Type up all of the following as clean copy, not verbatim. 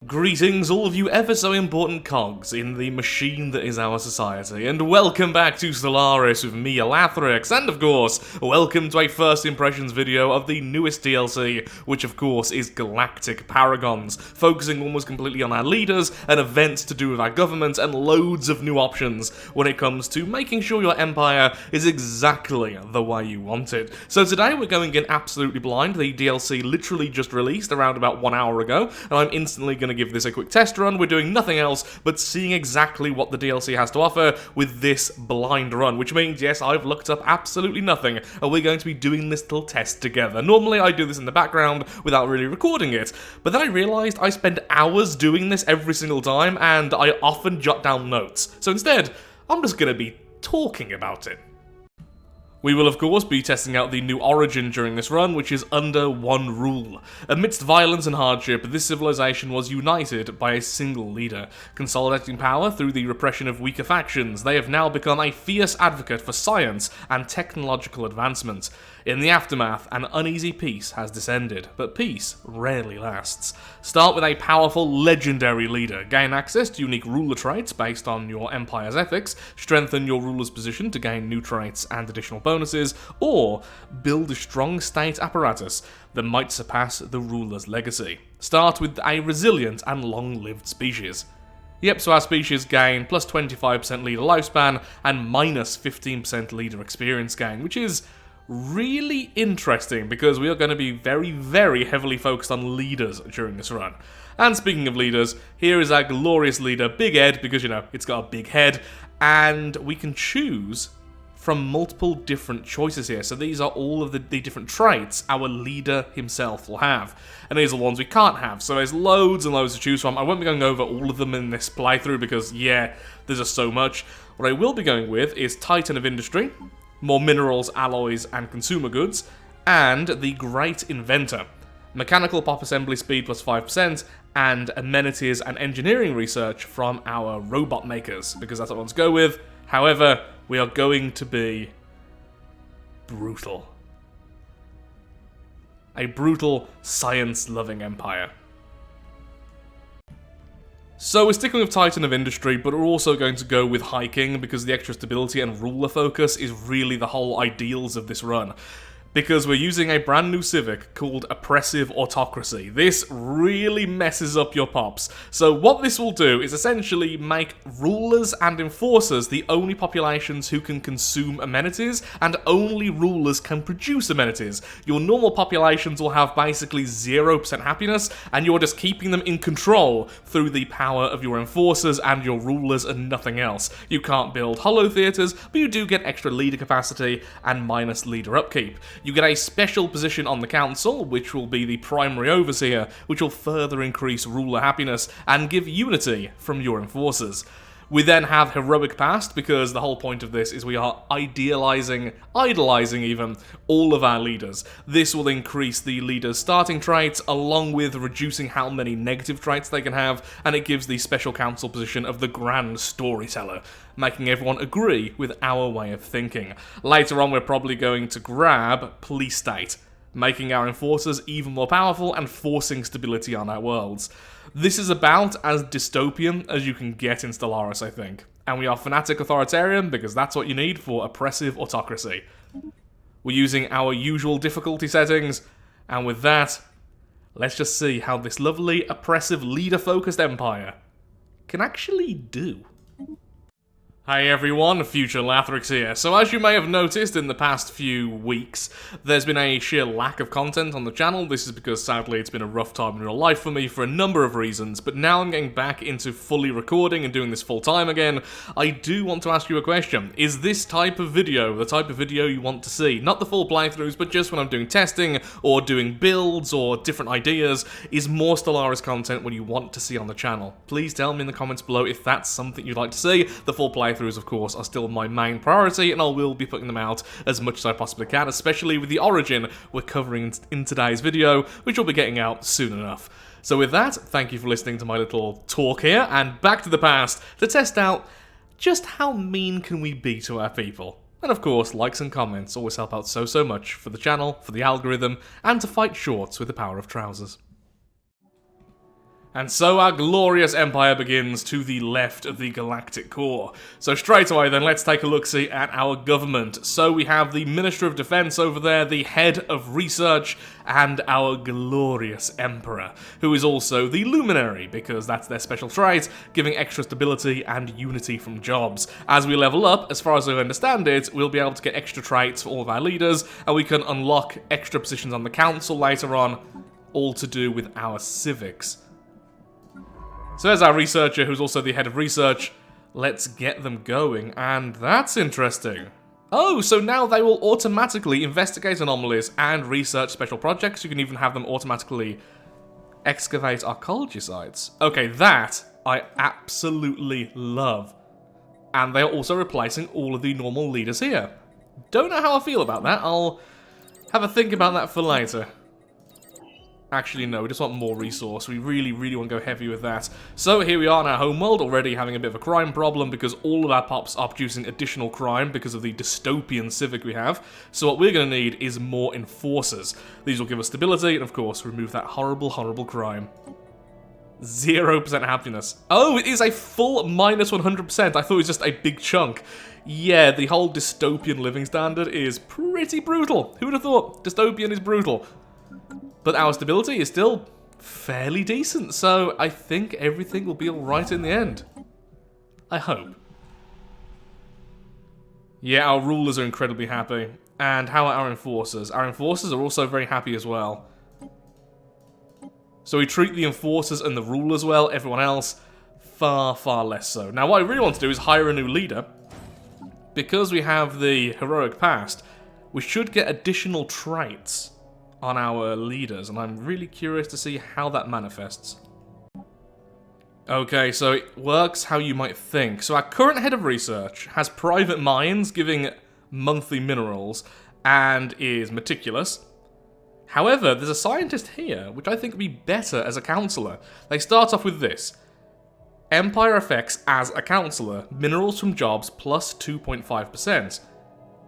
Greetings, all of you ever so important cogs in the machine that is our society, and welcome back to Stellaris with me, Elathrix, and of course, welcome to a first impressions video of the newest DLC, which of course is Galactic Paragons, focusing almost completely on our leaders and events to do with our government and loads of new options when it comes to making sure your empire is exactly the way you want it. So today we're going in absolutely blind. The DLC literally just released around about 1 hour ago, and I'm instantly going to give this a quick test run. We're doing nothing else but seeing exactly what the DLC has to offer with this blind run, which means, yes, I've looked up absolutely nothing, and we're going to be doing this little test together. Normally I do this in the background without really recording it, but then I realised I spend hours doing this every single time, and I often jot down notes. So instead, I'm just going to be talking about it. We will of course be testing out the new origin during this run, which is under one rule. Amidst violence and hardship, this civilization was united by a single leader. Consolidating power through the repression of weaker factions, they have now become a fierce advocate for science and technological advancement. In the aftermath, an uneasy peace has descended, but peace rarely lasts. Start with a powerful, legendary leader. Gain access to unique ruler traits based on your empire's ethics, strengthen your ruler's position to gain new traits and additional bonuses, or build a strong state apparatus that might surpass the ruler's legacy. Start with a resilient and long-lived species. Yep, so our species gain plus 25% leader lifespan and minus 15% leader experience gain, which is really interesting because we are going to be very, very heavily focused on leaders during this run. And speaking of leaders, here is our glorious leader, Big Ed, because, you know, it's got a big head, and we can choose from multiple different choices here. So these are all of the different traits our leader himself will have. And these are the ones we can't have. So there's loads and loads to choose from. I won't be going over all of them in this playthrough because, yeah, there's just so much. What I will be going with is Titan of Industry, more minerals, alloys, and consumer goods, and the Great Inventor. Mechanical pop assembly speed plus 5%, and amenities and engineering research from our robot makers, because that's what I want to go with. However, we are going to be brutal. A brutal, science-loving empire. So we're sticking with Titan of Industry, but we're also going to go with High King because the extra stability and ruler focus is really the whole ideals of this run. Because we're using a brand new Civic called Oppressive Autocracy. This really messes up your pops. So what this will do is essentially make rulers and enforcers the only populations who can consume amenities, and only rulers can produce amenities. Your normal populations will have basically 0% happiness, and you're just keeping them in control through the power of your enforcers and your rulers and nothing else. You can't build hollow theatres, but you do get extra leader capacity and minus leader upkeep. You get a special position on the council, which will be the primary overseer, which will further increase ruler happiness and give unity from your enforcers. We then have Heroic Past, because the whole point of this is we are idolizing even, all of our leaders. This will increase the leader's starting traits, along with reducing how many negative traits they can have, and it gives the special council position of the Grand Storyteller, making everyone agree with our way of thinking. Later on, we're probably going to grab Police State, making our enforcers even more powerful and forcing stability on our worlds. This is about as dystopian as you can get in Stellaris, I think. And we are Fanatic Authoritarian because that's what you need for Oppressive Autocracy. We're using our usual difficulty settings, and with that, let's just see how this lovely, oppressive, leader-focused empire can actually do. Hey everyone, Future Lathrix here. So as you may have noticed in the past few weeks, there's been a sheer lack of content on the channel. This is because sadly it's been a rough time in real life for me for a number of reasons, but now I'm getting back into fully recording and doing this full time again. I do want to ask you a question. Is this type of video the type of video you want to see? Not the full playthroughs, but just when I'm doing testing or doing builds or different ideas. Is more Stellaris content what you want to see on the channel? Please tell me in the comments below if that's something you'd like to see. The full playthroughs, of course, are still my main priority, and I will be putting them out as much as I possibly can, especially with the origin we're covering in today's video, which will be getting out soon enough. So with that, thank you for listening to my little talk here, and back to the past to test out just how mean can we be to our people. And of course, likes and comments always help out so much for the channel, for the algorithm, and to fight shorts with the power of trousers. And so our glorious empire begins to the left of the Galactic core. So straight away then, let's take a look-see at our government. So we have the Minister of Defense over there, the head of research, and our glorious Emperor, who is also the Luminary, because that's their special trait, giving extra stability and unity from jobs. As we level up, as far as I understand it, we'll be able to get extra traits for all of our leaders, and we can unlock extra positions on the council later on, all to do with our civics. So there's our researcher, who's also the head of research. Let's get them going, and that's interesting. Oh, so now they will automatically investigate anomalies and research special projects. You can even have them automatically excavate archaeology sites. Okay, that I absolutely love. And they are also replacing all of the normal leaders here. Don't know how I feel about that. I'll have a think about that for later. Actually, no, we just want more resource. We really, really want to go heavy with that. So here we are in our homeworld, already having a bit of a crime problem because all of our pops are producing additional crime because of the dystopian civic we have. So what we're going to need is more enforcers. These will give us stability and, of course, remove that horrible, horrible crime. 0% happiness. Oh, it is a full minus 100%. I thought it was just a big chunk. Yeah, the whole dystopian living standard is pretty brutal. Who would have thought dystopian is brutal? But our stability is still fairly decent, so I think everything will be alright in the end. I hope. Yeah, our rulers are incredibly happy. And how are our enforcers? Our enforcers are also very happy as well. So we treat the enforcers and the rulers well, everyone else far, far less so. Now what I really want to do is hire a new leader. Because we have the heroic past, we should get additional traits on our leaders, and I'm really curious to see how that manifests. Okay, so it works how you might think. So our current head of research has private mines giving monthly minerals and is meticulous. However, there's a scientist here, which I think would be better as a councillor. They start off with this. Empire effects as a councillor, minerals from jobs plus 2.5%.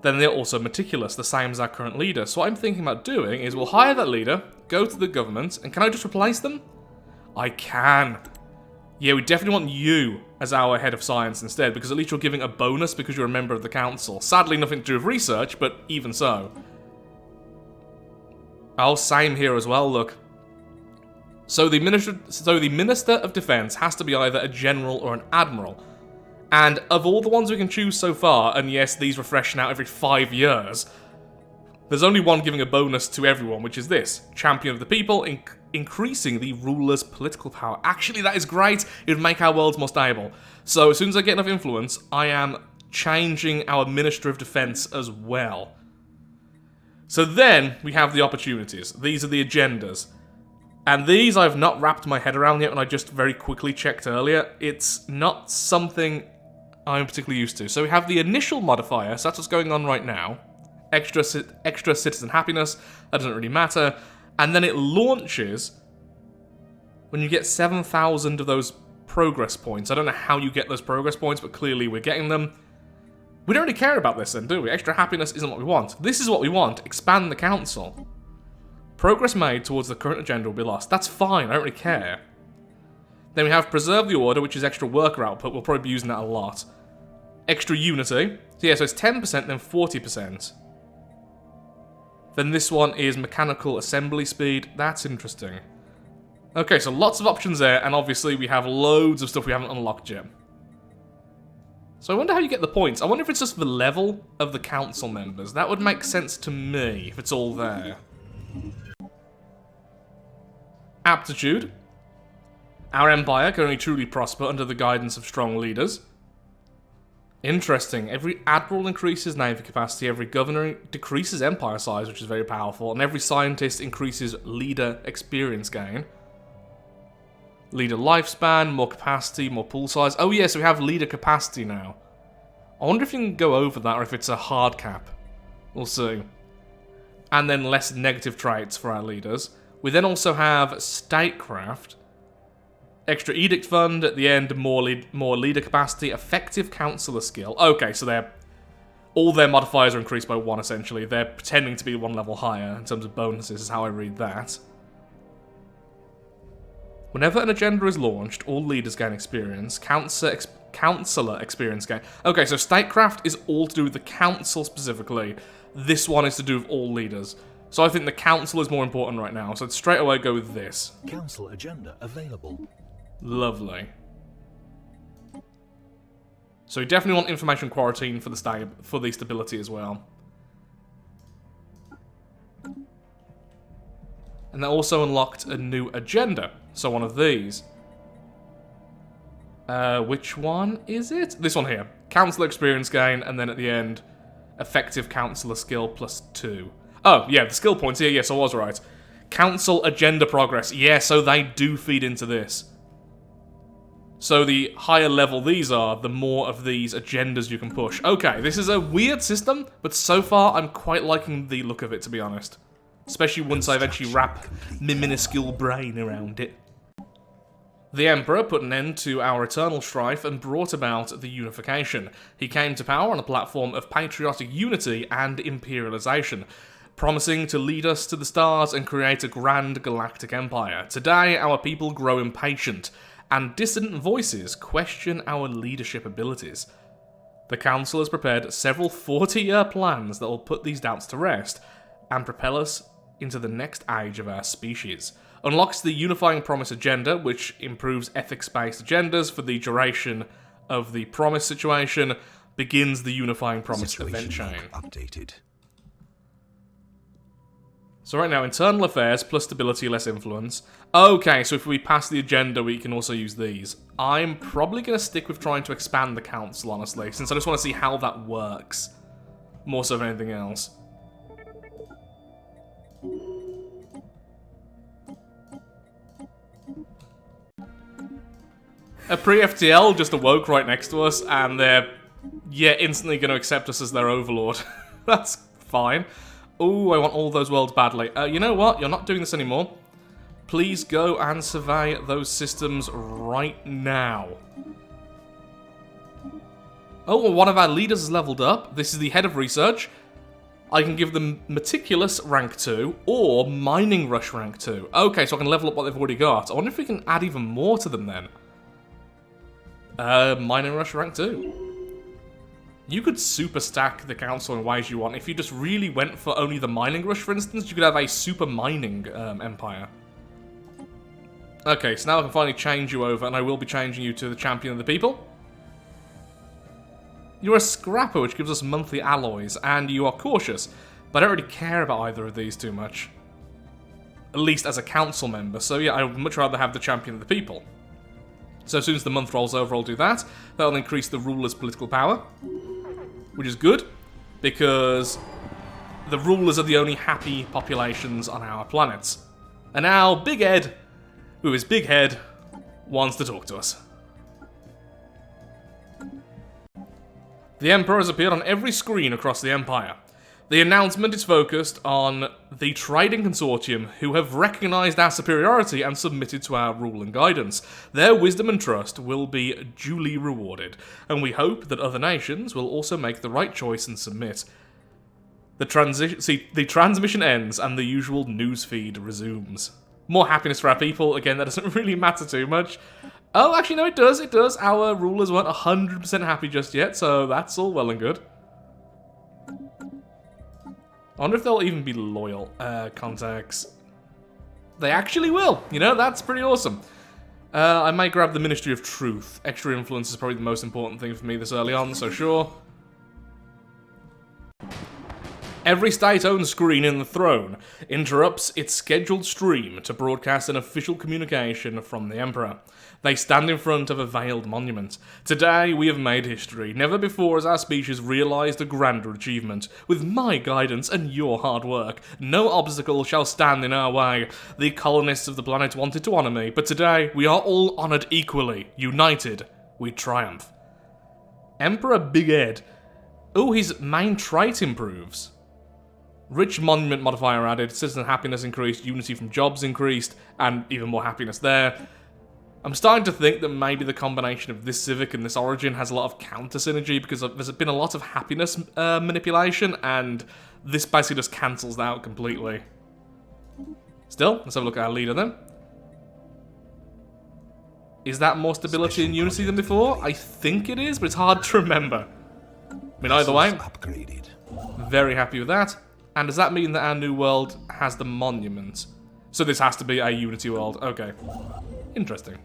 Then they're also meticulous, the same as our current leader. So what I'm thinking about doing is we'll hire that leader, go to the government, and can I just replace them? I can. Yeah, we definitely want you as our head of science instead, because at least you're giving a bonus because you're a member of the council. Sadly, nothing to do with research, but even so. Oh, same here as well, look. So the Minister of Defense has to be either a general or an admiral. And of all the ones we can choose so far, and yes, these refresh now every 5 years, there's only one giving a bonus to everyone, which is this. Champion of the People, increasing the ruler's political power. Actually, that is great. It would make our worlds more stable. So as soon as I get enough influence, I am changing our Minister of Defense as well. So then, we have the opportunities. These are the agendas. And these I've not wrapped my head around yet, and I just very quickly checked earlier. It's not something I'm particularly used to. So we have the initial modifier, so that's what's going on right now. Extra citizen happiness, that doesn't really matter. And then it launches when you get 7,000 of those progress points. I don't know how you get those progress points, but clearly we're getting them. We don't really care about this then, do we? Extra happiness isn't what we want. This is what we want. Expand the council. Progress made towards the current agenda will be lost. That's fine, I don't really care. Then we have Preserve the Order, which is extra worker output. We'll probably be using that a lot. Extra Unity. So yeah, so it's 10%, then 40%. Then this one is Mechanical Assembly Speed. That's interesting. Okay, so lots of options there, and obviously we have loads of stuff we haven't unlocked yet. So I wonder how you get the points. I wonder if it's just the level of the council members. That would make sense to me, if it's all there. Aptitude. Our empire can only truly prosper under the guidance of strong leaders. Interesting. Every admiral increases navy capacity, every governor decreases empire size, which is very powerful, and every scientist increases leader experience gain. Leader lifespan, more capacity, more pool size. Oh yeah, so we have leader capacity now. I wonder if you can go over that or if it's a hard cap. We'll see. And then less negative traits for our leaders. We then also have statecraft. Extra edict fund at the end, more leader capacity, effective councillor skill. Okay, so all their modifiers are increased by 1 essentially. They're pretending to be 1 level higher in terms of bonuses, is how I read that. Whenever an agenda is launched, all leaders gain experience. Councillor experience gain. Okay, so statecraft is all to do with the council specifically. This one is to do with all leaders. So I think the council is more important right now, so I'd straight away go with this. Council agenda available. Lovely. So we definitely want information quarantine for the stability as well. And that also unlocked a new agenda. So one of these. Which one is it? This one here. Councillor experience gain, and then at the end, effective councillor skill +2. Oh, yeah, the skill points here. Yes, I was right. Council agenda progress. Yeah, so they do feed into this. So the higher level these are, the more of these agendas you can push. Okay, this is a weird system, but so far I'm quite liking the look of it, to be honest. Especially once I eventually wrap my minuscule brain around it. The Emperor put an end to our eternal strife and brought about the unification. He came to power on a platform of patriotic unity and imperialization, promising to lead us to the stars and create a grand galactic empire. Today, our people grow impatient, and dissident voices question our leadership abilities. The Council has prepared several 40-year plans that will put these doubts to rest and propel us into the next age of our species. Unlocks the Unifying Promise agenda, which improves ethics-based agendas for the duration of the Promise situation. Begins the Unifying Promise event chain. Updated. So right now, internal affairs plus stability, less influence. Okay, so if we pass the agenda, we can also use these. I'm probably going to stick with trying to expand the council, honestly, since I just want to see how that works. More so than anything else. A pre-FTL just awoke right next to us, and they're, yeah, instantly going to accept us as their overlord. That's fine. Ooh, I want all those worlds badly. You know what? You're not doing this anymore. Please go and survey those systems right now. Oh, well, one of our leaders has leveled up. This is the head of research. I can give them Meticulous rank 2 or Mining Rush rank 2. Okay, so I can level up what they've already got. I wonder if we can add even more to them then. Mining Rush rank 2. You could super stack the council in ways you want. If you just really went for only the Mining Rush, for instance, you could have a super mining empire. Okay, so now I can finally change you over, and I will be changing you to the Champion of the People. You're a scrapper, which gives us monthly alloys, and you are cautious, but I don't really care about either of these too much. At least as a council member, so yeah, I would much rather have the Champion of the People. So as soon as the month rolls over, I'll do that. That'll increase the ruler's political power, which is good, because the rulers are the only happy populations on our planets. And now, Big Ed, with his big head, wants to talk to us. The Emperor has appeared on every screen across the Empire. The announcement is focused on the Trading Consortium, who have recognised our superiority and submitted to our rule and guidance. Their wisdom and trust will be duly rewarded, and we hope that other nations will also make the right choice and submit. The transmission ends and the usual newsfeed resumes. More happiness for our people. Again, that doesn't really matter too much. Oh, actually, no, it does. It does. Our rulers weren't 100% happy just yet, so that's all well and good. I wonder if they'll even be loyal contacts. They actually will. You know, that's pretty awesome. I might grab the Ministry of Truth. Extra influence is probably the most important thing for me this early on, so sure. Every state-owned screen in the throne interrupts its scheduled stream to broadcast an official communication from the Emperor. They stand in front of a veiled monument. Today, we have made history. Never before has our species realised a grander achievement. With my guidance and your hard work, no obstacle shall stand in our way. The colonists of the planet wanted to honour me, but today, we are all honoured equally. United, we triumph. Emperor Big Ed. Oh, his main trait improves. Rich monument modifier added, citizen happiness increased, unity from jobs increased, and even more happiness there. I'm starting to think that maybe the combination of this Civic and this Origin has a lot of counter synergy because there's been a lot of happiness manipulation, and this basically just cancels that out completely. Still, let's have a look at our leader then. Is that more stability and unity than before? I think it is, but it's hard to remember. I mean, either way, Upgraded. very happy with that. And does that mean that our new world has the monument? So this has to be a Unity world. Okay. Interesting.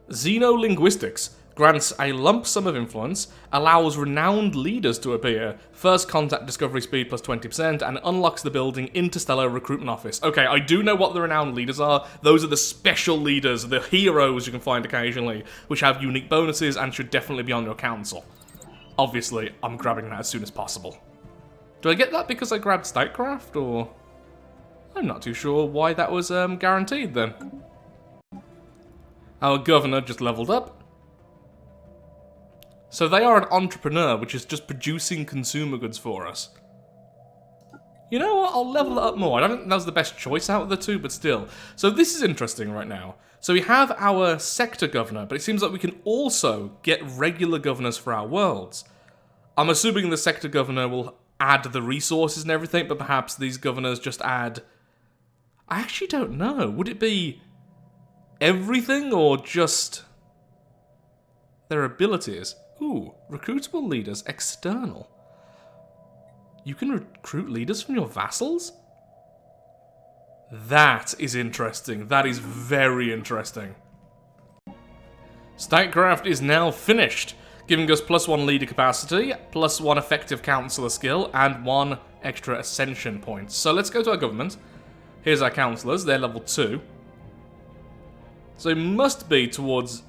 Xenolinguistics grants a lump sum of influence, allows renowned leaders to appear, first contact discovery speed plus 20%, and unlocks the building Interstellar Recruitment Office. Okay, I do know what the renowned leaders are. Those are the special leaders, the heroes you can find occasionally, which have unique bonuses and should definitely be on your council. Obviously, I'm grabbing that as soon as possible. Do I get that because I grabbed Statecraft, or... I'm not too sure why that was guaranteed then. Our governor just leveled up. So they are an entrepreneur, which is just producing consumer goods for us. You know what, I'll level it up more. I don't think that was the best choice out of the two, but still. So this is interesting right now. So we have our sector governor, but it seems like we can also get regular governors for our worlds. I'm assuming the sector governor will add the resources and everything, but perhaps these governors just add... I actually don't know. Would it be everything or just their abilities? Ooh, recruitable leaders, external. You can recruit leaders from your vassals? That is interesting. That is very interesting. Statecraft is now finished, giving us +1 leader capacity, +1 effective councillor skill, and 1 extra ascension point. So let's go to our government. Here's our councillors, they're level 2. So it must be towards...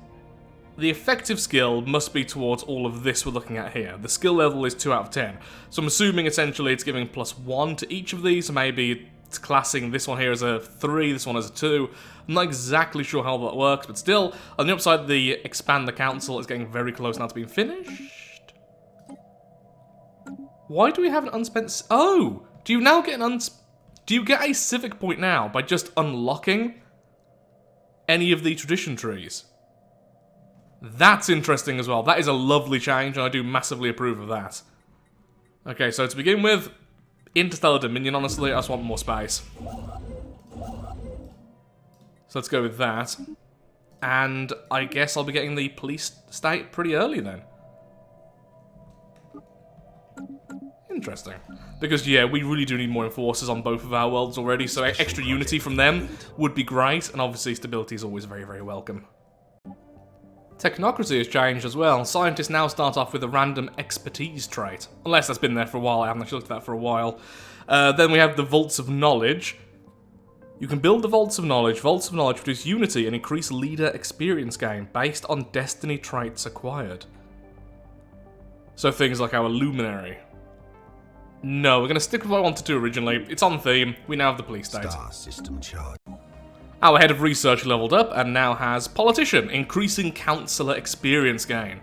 The effective skill must be towards all of this we're looking at here. The skill level is 2 out of 10. So I'm assuming essentially it's giving +1 to each of these. So maybe it's classing this one here as a 3, this one as a 2. I'm not exactly sure how that works, but still, on the upside, the expand the council is getting very close now to being finished. Why do we have an unspent... Oh! Do you now get an Do you get a civic point now by just unlocking any of the tradition trees? That's interesting as well. That is a lovely change, and I do massively approve of that. Okay, so to begin with, Interstellar Dominion, honestly, I just want more space. So let's go with that. And I guess I'll be getting the police state pretty early then. Interesting. Because, yeah, we really do need more enforcers on both of our worlds already, so extra unity from them would be great, and obviously stability is always very, very welcome. Technocracy has changed as well. Scientists now start off with a random expertise trait. Unless that's been there for a while, I haven't actually looked at that for a while. Then we have the Vaults of Knowledge. You can build the Vaults of Knowledge. Vaults of Knowledge produce unity and increase leader experience gain based on destiny traits acquired. So things like our Luminary. No, we're going to stick with what I wanted to originally. It's on theme. We now have the police state. Star system charge. Our head of research leveled up and now has Politician, increasing councillor experience gain.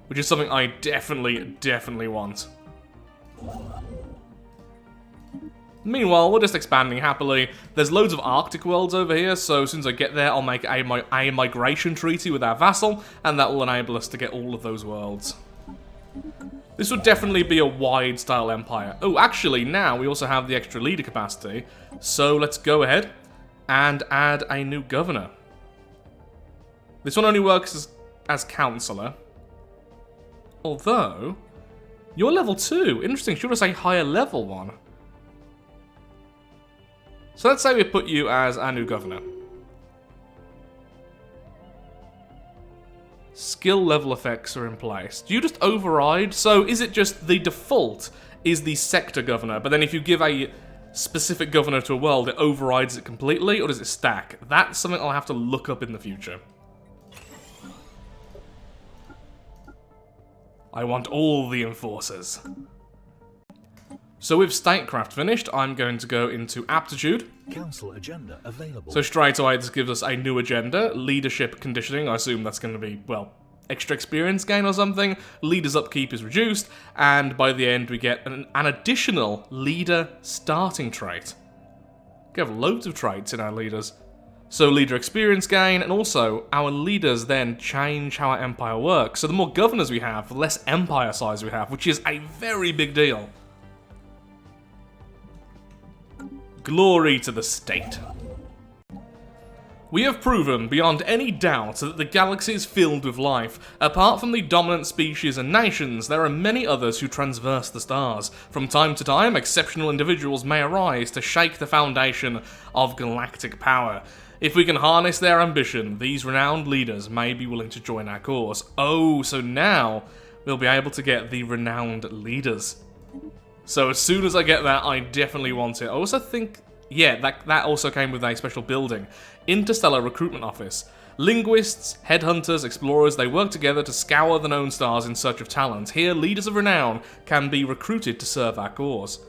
Which is something I definitely want. Meanwhile, we're just expanding happily. There's loads of Arctic worlds over here, so as soon as I get there, I'll make a migration treaty with our vassal, and that will enable us to get all of those worlds. This would definitely be a wide-style empire. Oh, actually, now we also have the extra leader capacity, so let's go ahead and add a new governor. This one only works as councillor. Although, you're level 2. Interesting, should I say higher level one? So let's say we put you as our new governor. Skill level effects are in place. Do you just override? So is it just the default is the sector governor, but then if you give a specific governor to a world, it overrides it completely, or does it stack? That's something I'll have to look up in the future. I want all the enforcers. So with Statecraft finished, I'm going to go into Aptitude. Council agenda available. So straight away this gives us a new agenda. Leadership conditioning, I assume that's going to be, well, extra experience gain or something. Leaders upkeep is reduced, and by the end we get an additional leader starting trait. We have loads of traits in our leaders. So leader experience gain, and also our leaders then change how our empire works. So the more governors we have, the less empire size we have, which is a very big deal. Glory to the state. We have proven beyond any doubt that the galaxy is filled with life. Apart from the dominant species and nations, there are many others who transverse the stars. From time to time, exceptional individuals may arise to shake the foundation of galactic power. If we can harness their ambition, these renowned leaders may be willing to join our cause. Oh, so now we'll be able to get the renowned leaders. So as soon as I get that, I definitely want it. I also think, yeah, that also came with a special building. Interstellar Recruitment Office. Linguists, headhunters, explorers, they work together to scour the known stars in search of talent. Here, leaders of renown can be recruited to serve our cause.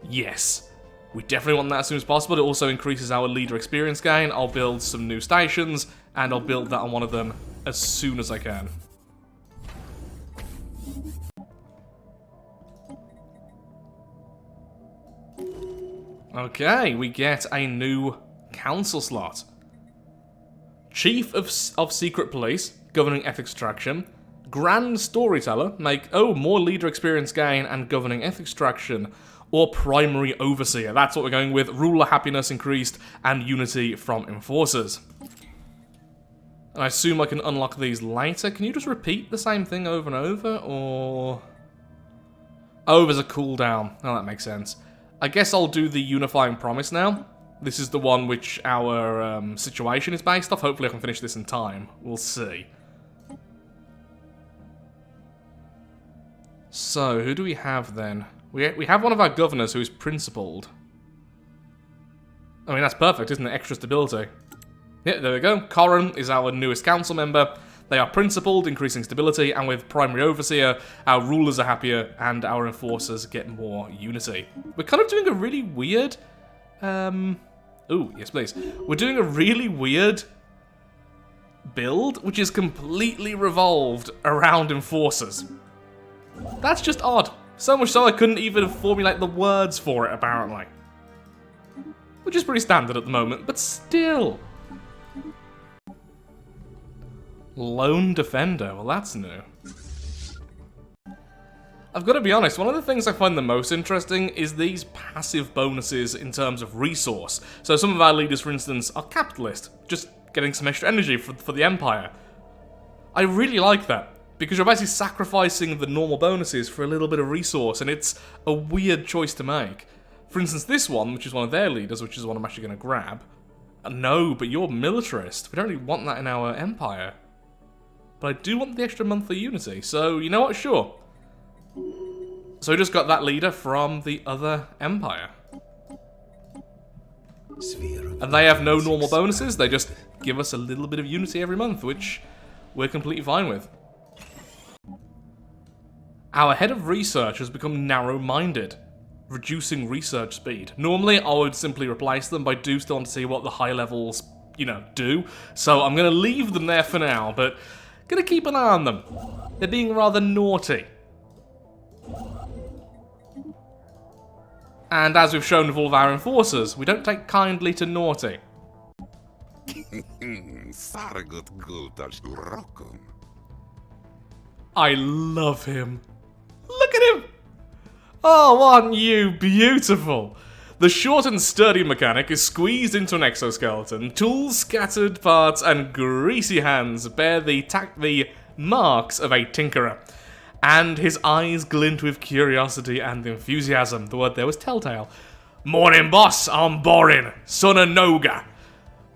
Yes. We definitely want that as soon as possible. It also increases our leader experience gain. I'll build some new stations, and I'll build that on one of them as soon as I can. Okay, we get a new council slot. Chief of Secret Police, governing ethics extraction. Grand Storyteller, more leader experience gain and governing ethics extraction. Or Primary Overseer, that's what we're going with. Ruler happiness increased and unity from enforcers. And I assume I can unlock these later. Can you just repeat the same thing over and over, or... Oh, there's a cooldown. Oh, that makes sense. I guess I'll do the Unifying Promise now. This is the one which our situation is based off. Hopefully I can finish this in time. We'll see. So, who do we have then? We have one of our governors who is principled. I mean, that's perfect, isn't it? Extra stability. Yeah, there we go. Corin is our newest council member. They are principled, increasing stability, and with Primary Overseer, our rulers are happier, and our enforcers get more unity. We're kind of doing a really weird... Ooh, yes please. We're doing a really weird build, which is completely revolved around enforcers. That's just odd. So much so I couldn't even formulate the words for it, apparently. Which is pretty standard at the moment, but still. Lone Defender, well that's new. I've got to be honest, one of the things I find the most interesting is these passive bonuses in terms of resource. So some of our leaders, for instance, are capitalist, just getting some extra energy for the Empire. I really like that, because you're basically sacrificing the normal bonuses for a little bit of resource, and it's a weird choice to make. For instance, this one, which is one of their leaders, which is the one I'm actually going to grab. No, but you're militarist. We don't really want that in our Empire. But I do want the extra monthly unity, so you know what, sure. So we just got that leader from the other Empire. And they have no normal bonuses, they just give us a little bit of unity every month, which we're completely fine with. Our head of research has become narrow-minded, reducing research speed. Normally, I would simply replace them, but I do still want to see what the high levels, do. So I'm going to leave them there for now, but going to keep an eye on them. They're being rather naughty. And as we've shown with all of our enforcers, we don't take kindly to naughty. I love him. Look at him! Oh, aren't you beautiful? The short and sturdy mechanic is squeezed into an exoskeleton. Tools, scattered parts, and greasy hands bear the marks of a tinkerer. And his eyes glint with curiosity and enthusiasm. The word there was telltale. Morning, boss. I'm Borin, son of Noga.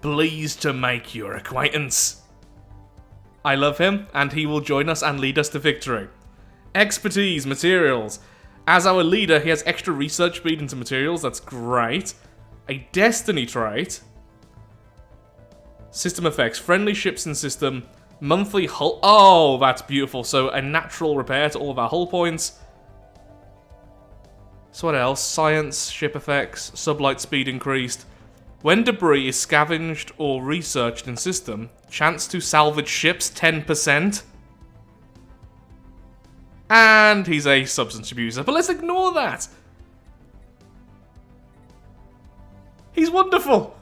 Pleased to make your acquaintance. I love him, and he will join us and lead us to victory. Expertise, materials. As our leader, he has extra research speed into materials. That's great. A destiny trait. System effects. Friendly ships in system. Monthly hull... Oh, that's beautiful. So, a natural repair to all of our hull points. So what else? Science, ship effects, sublight speed increased. When debris is scavenged or researched in system, chance to salvage ships 10%. And he's a substance abuser. But let's ignore that. He's wonderful.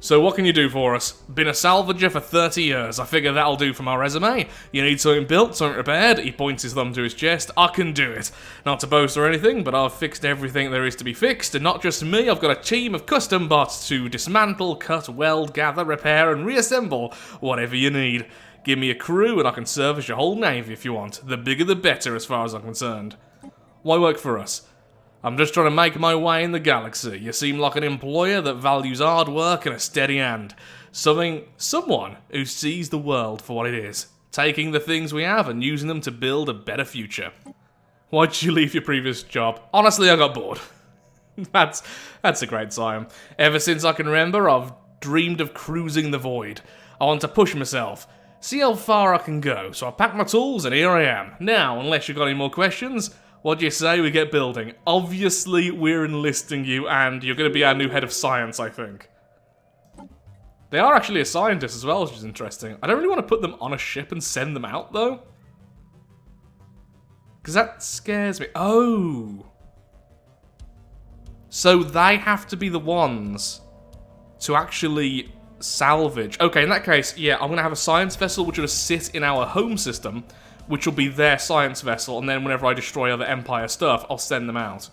So what can you do for us? Been a salvager for 30 years. I figure that'll do from our resume. You need something built, something repaired. He points his thumb to his chest. I can do it. Not to boast or anything, but I've fixed everything there is to be fixed. And not just me, I've got a team of custom bots to dismantle, cut, weld, gather, repair, and reassemble whatever you need. Give me a crew and I can service your whole navy if you want. The bigger the better as far as I'm concerned. Why work for us? I'm just trying to make my way in the galaxy. You seem like an employer that values hard work and a steady hand. Someone who sees the world for what it is. Taking the things we have and using them to build a better future. Why did you leave your previous job? Honestly, I got bored. That's a great sign. Ever since I can remember, I've dreamed of cruising the void. I want to push myself. See how far I can go. So I packed my tools and here I am. Now, unless you've got any more questions, what do you say we get building? Obviously, we're enlisting you, and you're going to be our new head of science, I think. They are actually a scientist as well, which is interesting. I don't really want to put them on a ship and send them out, though. Because that scares me. Oh. So they have to be the ones to actually salvage. Okay, in that case, yeah, I'm going to have a science vessel which will just sit in our home system, which will be their science vessel, and then whenever I destroy other Empire stuff, I'll send them out.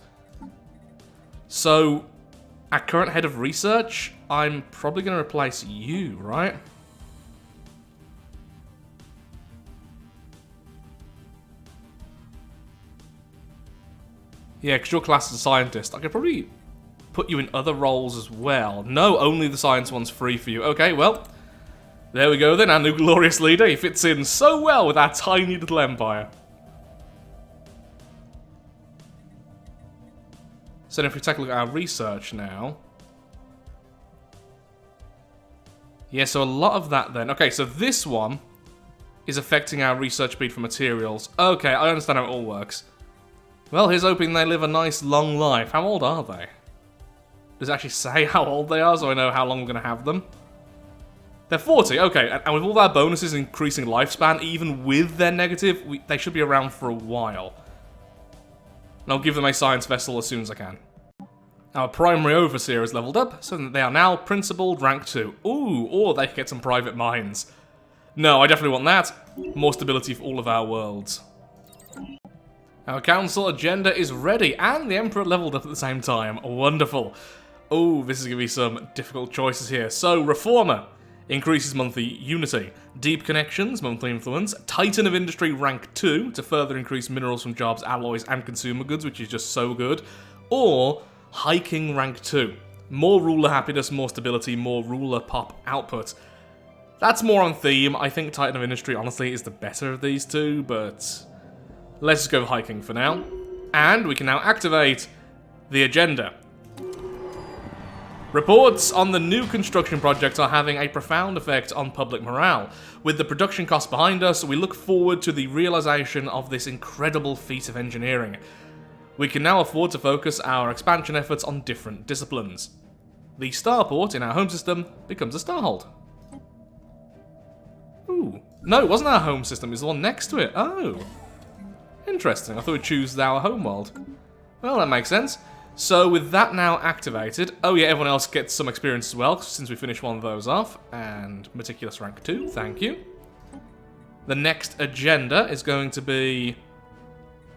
So, our current head of research, I'm probably going to replace you, right? Yeah, because your class is a scientist. I could probably put you in other roles as well. No, only the science one's free for you. Okay, well, there we go then, our new glorious leader. He fits in so well with our tiny little empire. So then if we take a look at our research now. Yeah, so a lot of that then. Okay, so this one is affecting our research speed for materials. Okay, I understand how it all works. Well, here's hoping they live a nice long life. How old are they? Does it actually say how old they are so I know how long we're going to have them? They're 40, okay, and with all our bonuses increasing lifespan, even with their negative, they should be around for a while. And I'll give them a science vessel as soon as I can. Our primary overseer is leveled up, so that they are now principal rank 2. Ooh, or they can get some private mines. No, I definitely want that. More stability for all of our worlds. Our council agenda is ready, and the Emperor leveled up at the same time. Wonderful. Oh, this is going to be some difficult choices here. So, Reformer increases monthly unity. Deep Connections, monthly influence. Titan of Industry rank 2 to further increase minerals from jobs, alloys, and consumer goods, which is just so good. Or High King rank 2. More ruler happiness, more stability, more ruler pop output. That's more on theme. I think Titan of Industry, honestly, is the better of these two, but let's just go High King for now. And we can now activate the agenda. Reports on the new construction project are having a profound effect on public morale. With the production costs behind us, we look forward to the realization of this incredible feat of engineering. We can now afford to focus our expansion efforts on different disciplines. The starport in our home system becomes a starhold. Ooh. No, it wasn't our home system, it was the one next to it. Oh. Interesting, I thought we'd choose our home world. Well, that makes sense. So with that now activated, oh yeah, everyone else gets some experience as well, since we finished one of those off, and Meticulous rank 2, thank you. The next agenda is going to be,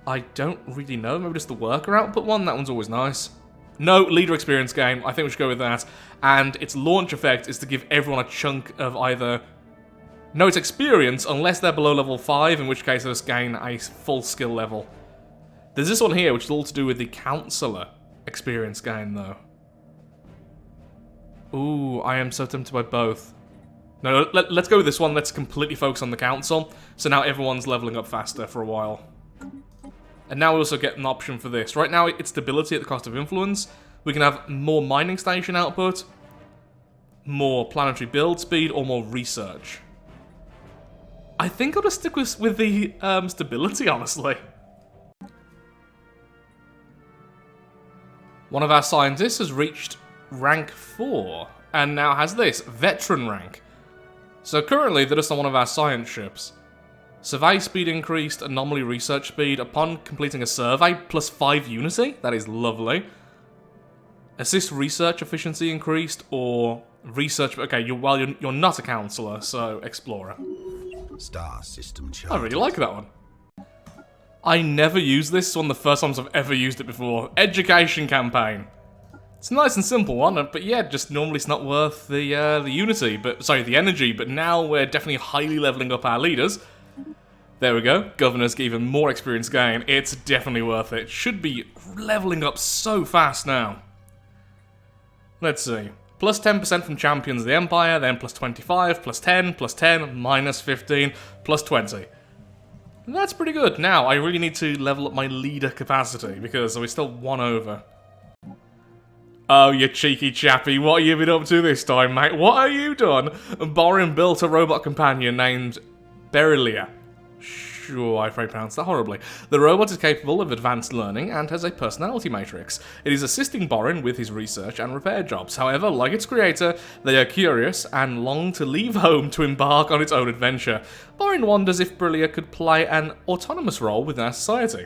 I don't really know, maybe just the worker output one, that one's always nice. No, leader experience game, I think we should go with that, and its launch effect is to give everyone a chunk of either, no, it's experience, unless they're below level 5, in which case they just gain a full skill level. There's this one here, which is all to do with the Counselor experience gain, though. Ooh, I am so tempted by both. No, let's go with this one. Let's completely focus on the council. So now everyone's leveling up faster for a while. And now we also get an option for this. Right now, it's stability at the cost of influence. We can have more mining station output, more planetary build speed, or more research. I think I'll just stick with the stability, honestly. One of our scientists has reached rank 4, and now has this, veteran rank. So currently, they're just on one of our science ships. Survey speed increased, anomaly research speed, upon completing a survey, plus 5 unity. That is lovely. Assist research efficiency increased, or research... Okay, you're not a councillor, so explorer. Star system charted. I really like that one. I never used this, it's one of the first times I've ever used it before. Education campaign. It's a nice and simple one, but yeah, just normally it's not worth the unity, the energy, but now we're definitely highly leveling up our leaders. There we go, governors get even more experience gain. It's definitely worth it. Should be leveling up so fast now. Let's see. Plus 10% from champions of the Empire, then plus 25, plus 10, minus 15, plus 20. That's pretty good. Now, I really need to level up my leader capacity, because we're still one over. Oh, you cheeky chappy, what have you been up to this time, mate? What have you done? Borin built a robot companion named Berilia. Sure, I afraid pronounced that horribly. The robot is capable of advanced learning and has a personality matrix. It is assisting Borin with his research and repair jobs. However, like its creator, they are curious and long to leave home to embark on its own adventure. Borin wonders if Berilia could play an autonomous role within our society.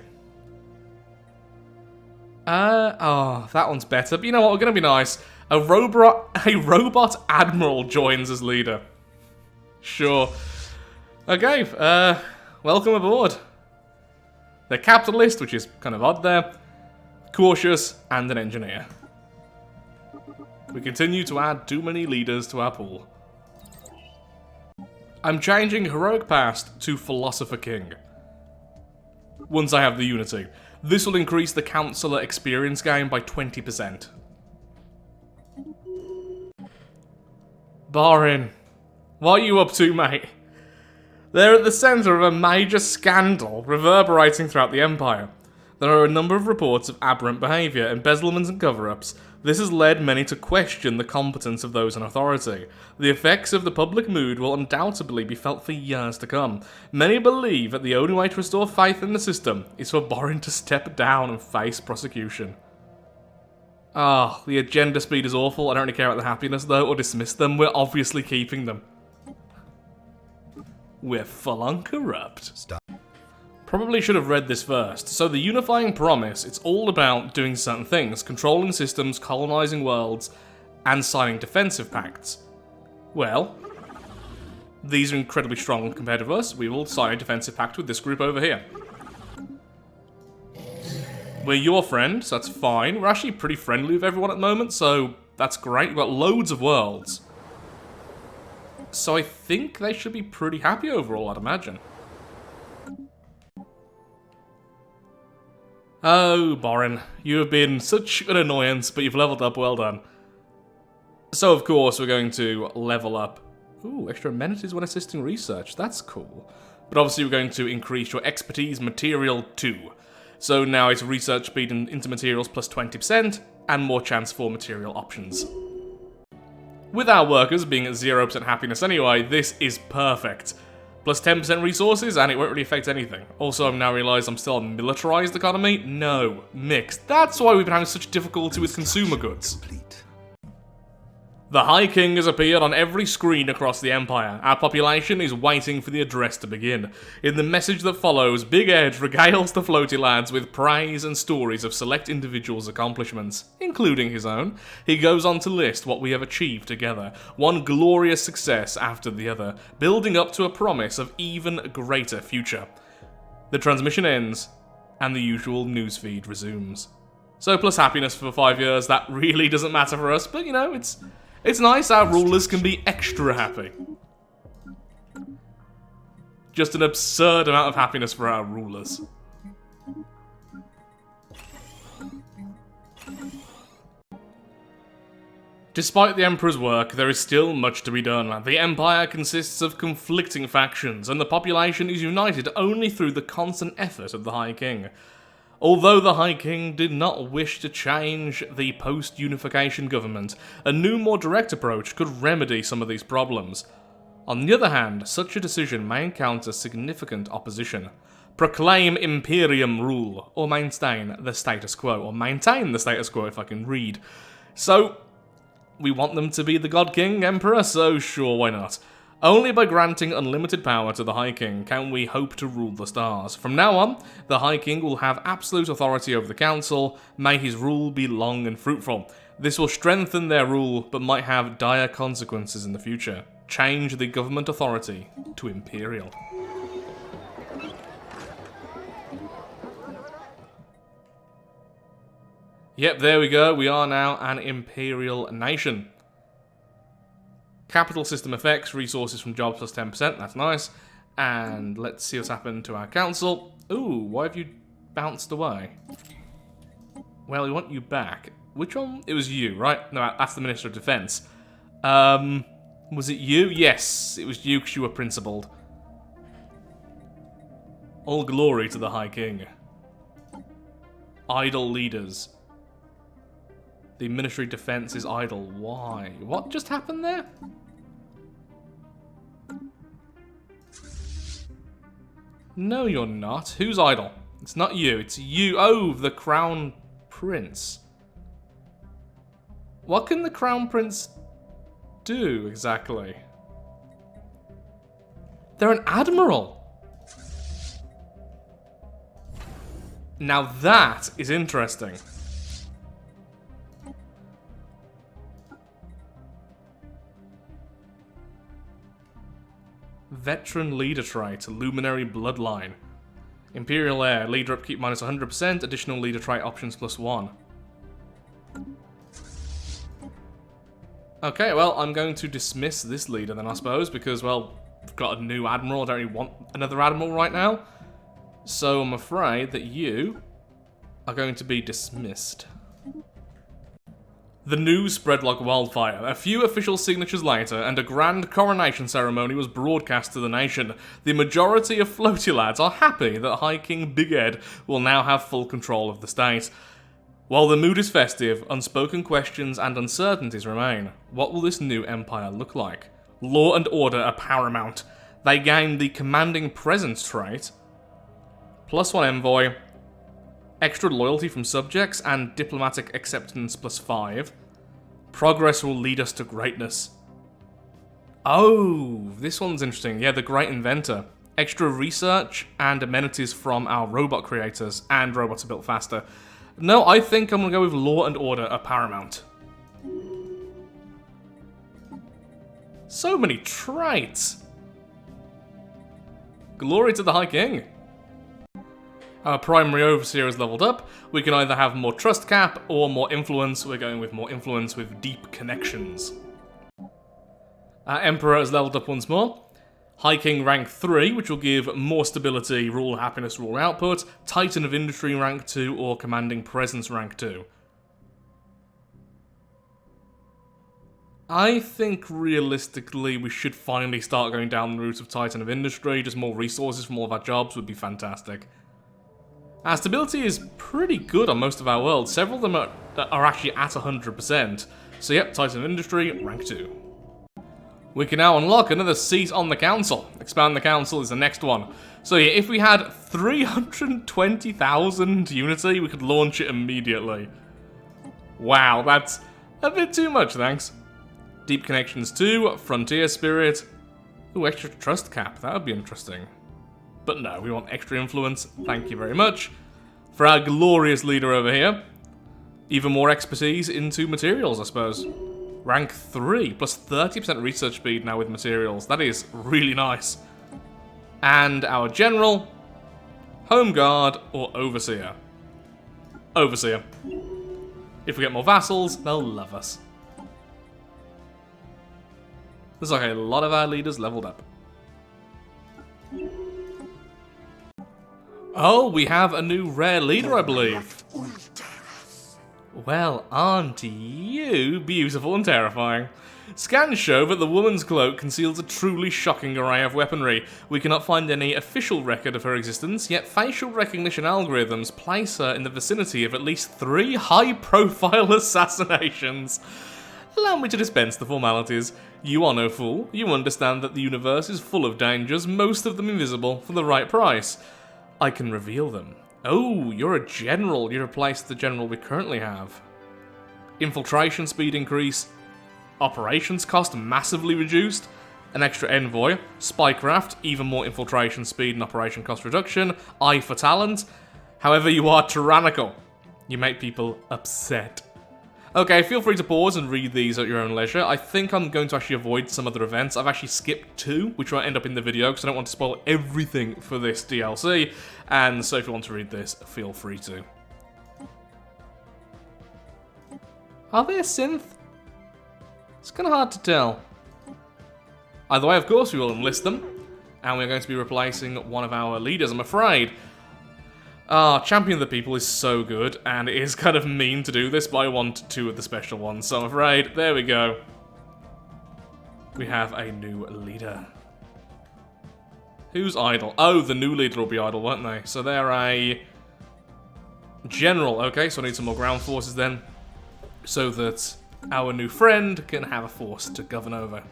Oh, that one's better. But you know what, we're gonna be nice. A robot admiral joins as leader. Sure. Okay, welcome aboard. They're capitalist, which is kind of odd there. Cautious, and an engineer. We continue to add too many leaders to our pool. I'm changing Heroic Past to Philosopher King. Once I have the unity. This will increase the Councillor experience gain by 20%. Borin, what are you up to, mate? They're at the centre of a major scandal reverberating throughout the Empire. There are a number of reports of aberrant behaviour, embezzlement and cover-ups. This has led many to question the competence of those in authority. The effects of the public mood will undoubtedly be felt for years to come. Many believe that the only way to restore faith in the system is for Borin to step down and face prosecution. Ah, the agenda speed is awful. I don't really care about the happiness though, or dismiss them. We're obviously keeping them. We're full on corrupt. Stop. Probably should have read this first. So the unifying promise, it's all about doing certain things, controlling systems, colonizing worlds, and signing defensive pacts. Well, these are incredibly strong compared to us. We will sign a defensive pact with this group over here. We're your friend, so that's fine. We're actually pretty friendly with everyone at the moment, so that's great. We've got loads of worlds. So I think they should be pretty happy overall, I'd imagine. Oh, Borin, you have been such an annoyance, but you've leveled up, well done. So, of course, we're going to level up. Ooh, extra amenities when assisting research, that's cool. But obviously we're going to increase your expertise material 2. So now it's research speed into materials plus 20%, and more chance for material options. With our workers being at 0% happiness anyway, this is perfect. Plus 10% resources, and it won't really affect anything. Also, I've now realised I'm still a militarised economy. No, mixed. That's why we've been having such difficulty with consumer goods. Complete. The High King has appeared on every screen across the Empire. Our population is waiting for the address to begin. In the message that follows, Big Ed regales the floaty lads with praise and stories of select individuals' accomplishments, including his own. He goes on to list what we have achieved together, one glorious success after the other, building up to a promise of even greater future. The transmission ends, and the usual newsfeed resumes. So plus happiness for 5 years, that really doesn't matter for us, but you know, it's nice our rulers can be extra happy. Just an absurd amount of happiness for our rulers. Despite the Emperor's work, there is still much to be done. The Empire consists of conflicting factions, and the population is united only through the constant effort of the High King. Although the High King did not wish to change the post-unification government, a new, more direct approach could remedy some of these problems. On the other hand, such a decision may encounter significant opposition. Proclaim Imperium rule, or maintain the status quo, if I can read. So, we want them to be the God King Emperor, so sure, why not? Only by granting unlimited power to the High King can we hope to rule the stars. From now on, the High King will have absolute authority over the Council. May his rule be long and fruitful. This will strengthen their rule, but might have dire consequences in the future. Change the government authority to Imperial. Yep, there we go. We are now an Imperial nation. Capital system effects, resources from jobs plus 10%, that's nice. And let's see what's happened to our council. Ooh, why have you bounced away? Well, we want you back. Which one? It was you, right? No, that's the Minister of Defense. Was it you? Yes, it was you because you were principled. All glory to the High King. Idle leaders. The Ministry of Defense is idle. Why? What just happened there? No, you're not. Who's idle? It's not you. It's you. Oh, the Crown Prince. What can the Crown Prince do, exactly? They're an admiral. Now that is interesting. Veteran leader trait, luminary bloodline. Imperial heir, leader upkeep minus 100%, additional leader trait options plus 1. Okay, well, I'm going to dismiss this leader then, I suppose, because, well, we've got a new admiral. I don't really want another admiral right now. So I'm afraid that you are going to be dismissed. The news spread like wildfire. A few official signatures later, and a grand coronation ceremony was broadcast to the nation. The majority of floaty lads are happy that High King Big Ed will now have full control of the state. While the mood is festive, unspoken questions and uncertainties remain. What will this new empire look like? Law and order are paramount. They gain the commanding presence trait, +1 envoy, extra loyalty from subjects, and diplomatic acceptance +5. Progress will lead us to greatness. Oh, this one's interesting. Yeah, the Great Inventor. Extra research and amenities from our robot creators, and robots are built faster. No, I think I'm going to go with law and order are paramount. So many traits. Glory to the High King. Our primary overseer is leveled up. We can either have more trust cap or more influence. We're going with more influence with deep connections. Our Emperor is leveled up once more. High King rank 3, which will give more stability, rule happiness, rule output. Titan of Industry rank 2 or Commanding Presence rank 2. I think realistically we should finally start going down the route of Titan of Industry. Just more resources from all of our jobs would be fantastic. Our stability is pretty good on most of our worlds. Several of them are actually at 100%. So yep, Titan of Industry, rank 2. We can now unlock another seat on the council. Expand the council is the next one. So yeah, if we had 320,000 unity, we could launch it immediately. Wow, that's a bit too much, thanks. Deep Connections 2, Frontier Spirit. Ooh, extra trust cap, that would be interesting. But no, we want extra influence, thank you very much. For our glorious leader over here, even more expertise into materials, I suppose. Rank 3, plus 30% research speed now with materials. That is really nice. And our general, home guard, or overseer. Overseer. If we get more vassals, they'll love us. There's like a lot of our leaders leveled up. Oh, we have a new rare leader, I believe. Well, aren't you beautiful and terrifying? Scans show that the woman's cloak conceals a truly shocking array of weaponry. We cannot find any official record of her existence, yet facial recognition algorithms place her in the vicinity of at least 3 high-profile assassinations. Allow me to dispense the formalities. You are no fool. You understand that the universe is full of dangers, most of them invisible, for the right price. I can reveal them. Oh, you're a general. You replaced the general we currently have. Infiltration speed increase. Operations cost massively reduced. An extra envoy. Spycraft, even more infiltration speed and operation cost reduction. Eye for talent. However, you are tyrannical. You make people upset. Okay, feel free to pause and read these at your own leisure. I think I'm going to actually avoid some other events. I've actually skipped 2, which will end up in the video, because I don't want to spoil everything for this DLC. And so if you want to read this, feel free to. Are they a synth? It's kind of hard to tell. Either way, of course, we will enlist them. And we're going to be replacing one of our leaders, I'm afraid. Champion of the People is so good, and it is kind of mean to do this, but I want 2 of the special ones, so I'm afraid, there we go. We have a new leader. Who's idle? Oh, the new leader will be idle, won't they? So they're a general. Okay, so I need some more ground forces then, so that our new friend can have a force to govern over.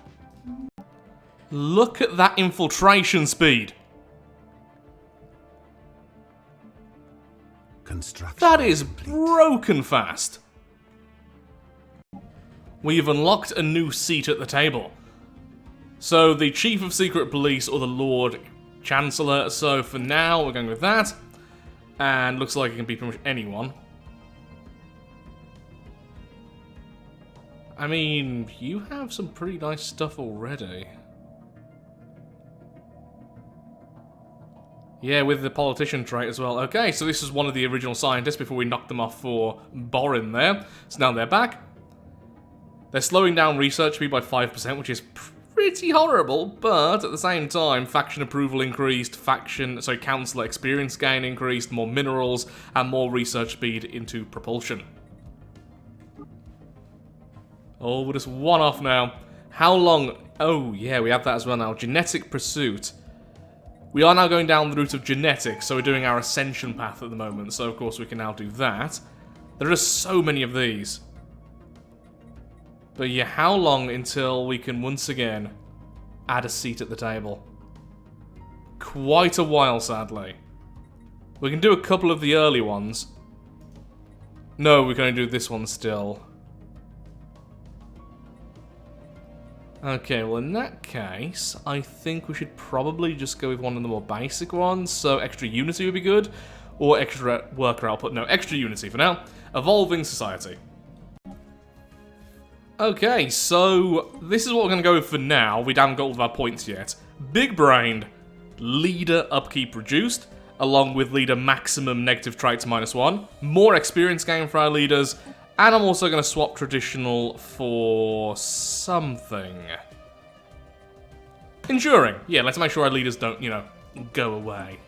Look at that infiltration speed! That is broken fast. We've unlocked a new seat at the table. So the Chief of Secret Police or the Lord Chancellor. So for now, we're going with that. And looks like it can be pretty much anyone. I mean, you have some pretty nice stuff already. Yeah, with the politician trait as well. Okay, so this is one of the original scientists before we knocked them off for Borin there. So now they're back. They're slowing down research speed by 5%, which is pretty horrible, but at the same time, faction approval increased, councillor experience gain increased, more minerals, and more research speed into propulsion. Oh, we're just 1 off now. How long? Oh, yeah, we have that as well now. Genetic pursuit. We are now going down the route of genetics, so we're doing our ascension path at the moment, so of course we can now do that. There are so many of these. But yeah, how long until we can once again add a seat at the table? Quite a while, sadly. We can do a couple of the early ones. No, we can only do this one still. Okay, well in that case, I think we should probably just go with one of the more basic ones. So extra unity would be good, or extra worker output. No, extra unity for now. Evolving society. Okay, so this is what we're going to go with for now. We haven't got all of our points yet. Big brained, leader upkeep reduced, along with leader maximum negative traits -1. More experience gain for our leaders. And I'm also going to swap traditional for something. Enduring. Yeah, let's make sure our leaders don't, go away.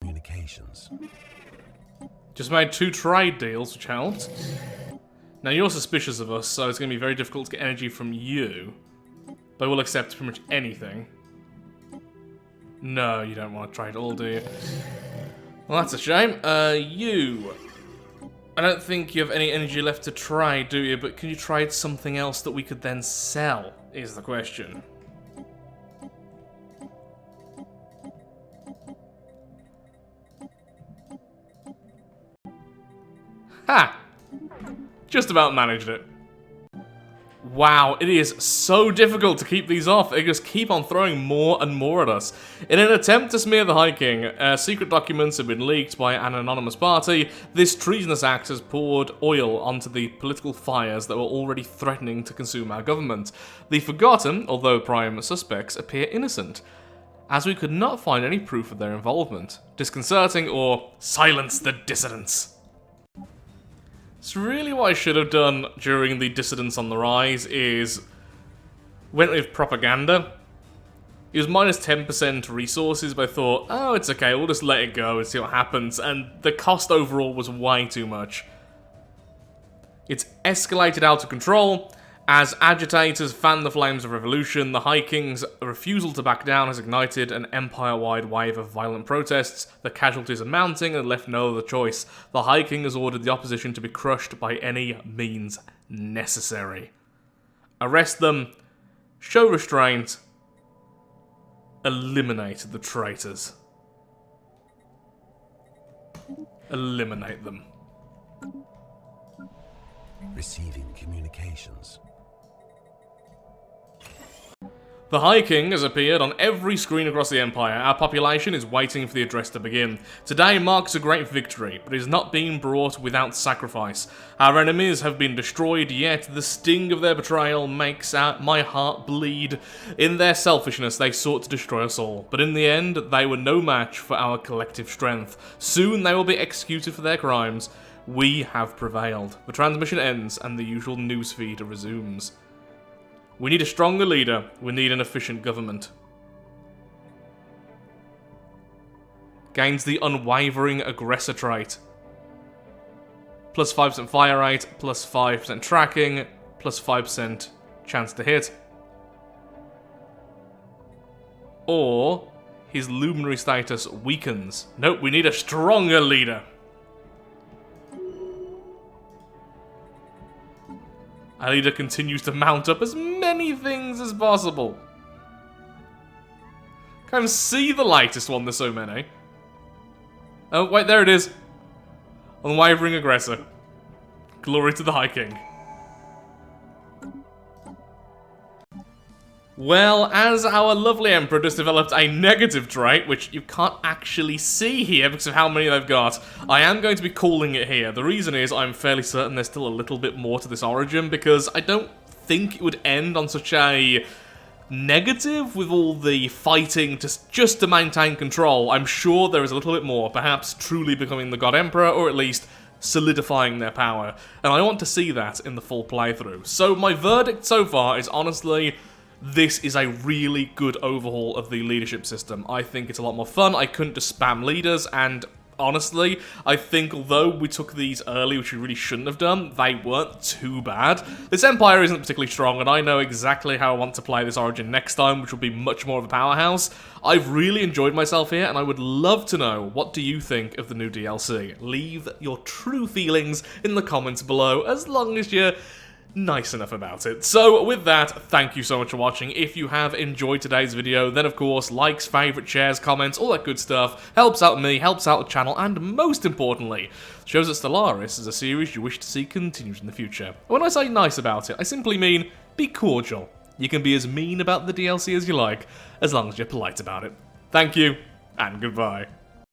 Communications. Just made 2 trade deals, which helped. Now, you're suspicious of us, so it's going to be very difficult to get energy from you. But we'll accept pretty much anything. No, you don't want to trade at all, do you? Well, that's a shame. You... I don't think you have any energy left to trade, do you? But can you trade something else that we could then sell, is the question. Ha! Just about managed it. Wow, it is so difficult to keep these off. They just keep on throwing more and more at us. In an attempt to smear the High King, secret documents have been leaked by an anonymous party. This treasonous act has poured oil onto the political fires that were already threatening to consume our government. The forgotten, although prime suspects, appear innocent, as we could not find any proof of their involvement. Disconcerting, or silence the dissidents. So really what I should have done during the Dissidents on the Rise is went with propaganda. It was minus 10% resources, but I thought, oh, it's okay, we'll just let it go and see what happens, and the cost overall was way too much. It's escalated out of control. As agitators fan the flames of revolution, the High King's refusal to back down has ignited an empire-wide wave of violent protests. The casualties are mounting and left no other choice. The High King has ordered the opposition to be crushed by any means necessary. Arrest them, show restraint, eliminate the traitors. Eliminate them. Receiving communications. The High King has appeared on every screen across the Empire. Our population is waiting for the address to begin. Today marks a great victory, but it is not being brought without sacrifice. Our enemies have been destroyed, yet the sting of their betrayal makes my heart bleed. In their selfishness, they sought to destroy us all, but in the end, they were no match for our collective strength. Soon they will be executed for their crimes. We have prevailed. The transmission ends, and the usual newsfeed resumes. We need a stronger leader. We need an efficient government. Gains the unwavering aggressor trait. Plus 5% fire rate, plus 5% tracking, plus 5% chance to hit. Or his luminary status weakens. Nope, we need a stronger leader. Our leader continues to mount up as many things as possible. Can't even see the latest one, there's so many. Oh, wait, there it is. Unwavering aggressor. Glory to the High King. Well, as our lovely Emperor just developed a negative trait, which you can't actually see here because of how many they've got, I am going to be calling it here. The reason is I'm fairly certain there's still a little bit more to this origin because I don't think it would end on such a negative with all the fighting just to maintain control. I'm sure there is a little bit more, perhaps truly becoming the God Emperor or at least solidifying their power. And I want to see that in the full playthrough. So my verdict so far is honestly, this is a really good overhaul of the leadership system. I think it's a lot more fun. I couldn't just spam leaders, and honestly, I think although we took these early, which we really shouldn't have done, they weren't too bad. This Empire isn't particularly strong, and I know exactly how I want to play this Origin next time, which will be much more of a powerhouse. I've really enjoyed myself here, and I would love to know, what do you think of the new DLC? Leave your true feelings in the comments below, as long as you're nice enough about it. So with that, thank you so much for watching. If you have enjoyed today's video, then of course, likes, favourite, shares, comments, all that good stuff helps out me, helps out the channel, and most importantly, shows that Stellaris is a series you wish to see continued in the future. And when I say nice about it, I simply mean be cordial. You can be as mean about the DLC as you like, as long as you're polite about it. Thank you, and goodbye.